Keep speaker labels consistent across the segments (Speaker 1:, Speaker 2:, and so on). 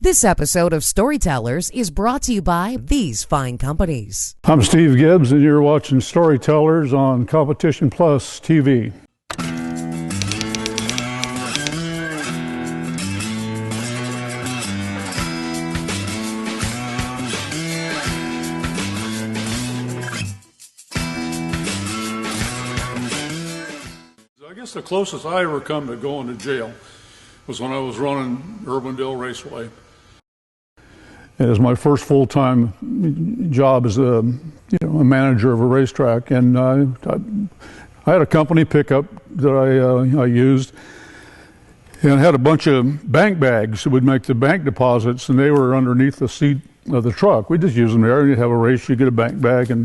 Speaker 1: This episode of Storytellers is brought to you by these fine companies.
Speaker 2: I'm Steve Gibbs, and you're watching Storytellers on Competition Plus TV. I guess the closest I ever come to going to jail was when I was running Irwindale Raceway. It was my first full-time job as a manager of a racetrack, and I had a company pickup that I used, and had a bunch of bank bags that would make the bank deposits, and they were underneath the seat of the truck. We just use them there. You have a race, you get a bank bag,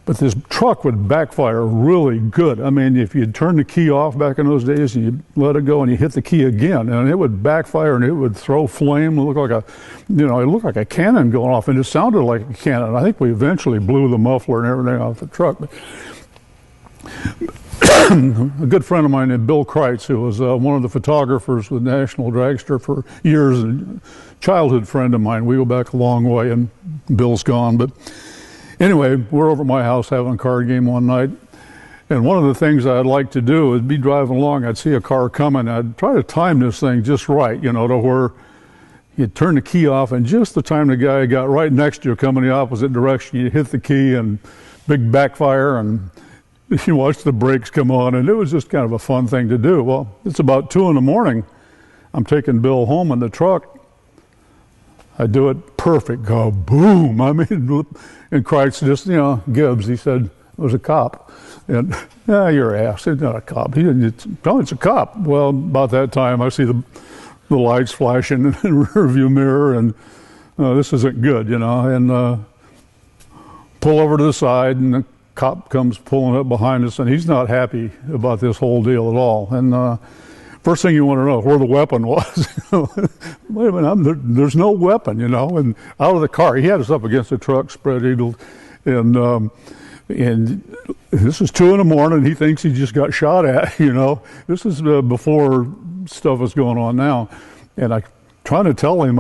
Speaker 2: but this truck would backfire really good. I mean, if you'd turn the key off back in those days and you let it go and you hit the key again, and it would backfire and it would throw flame. It looked like a cannon going off, and it sounded like a cannon. I think we eventually blew the muffler and everything off the truck. But a good friend of mine named Bill Kreitz, who was one of the photographers with National Dragster for years, and a childhood friend of mine. We go back a long way, and Bill's gone, but anyway, we're over at my house having a card game one night, and one of the things I'd like to do is be driving along. I'd see a car coming. I'd try to time this thing just right, to where you'd turn the key off, and just the time the guy got right next to you coming the opposite direction, you hit the key and big backfire, and you watch the brakes come on, and it was just kind of a fun thing to do. Well, it's about 2 in. I'm taking Bill home in the truck. I do it perfect, go boom. I mean, and Kreitz just, Gibbs, he said, it was a cop. And, you're ass, it's not a cop. It's a cop. Well, about that time, I see the lights flashing in the rearview mirror, and this isn't good, and pull over to the side, and the cop comes pulling up behind us, and he's not happy about this whole deal at all. And first thing you want to know where the weapon was. Wait a minute, there's no weapon, and out of the car. He had us up against the truck, spread eagled, and this is 2 in. He thinks he just got shot at, This is before stuff is going on now. And I trying to tell him,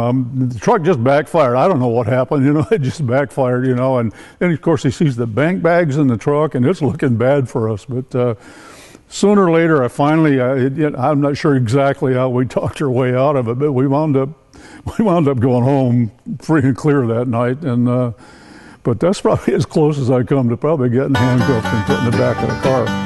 Speaker 2: the truck just backfired. I don't know what happened, it just backfired, and then of course he sees the bank bags in the truck, and it's looking bad for us. But sooner or later, I'm not sure exactly how we talked our way out of it, but we wound up going home free and clear that night. And but that's probably as close as I come to probably getting handcuffed and put in the back of the car.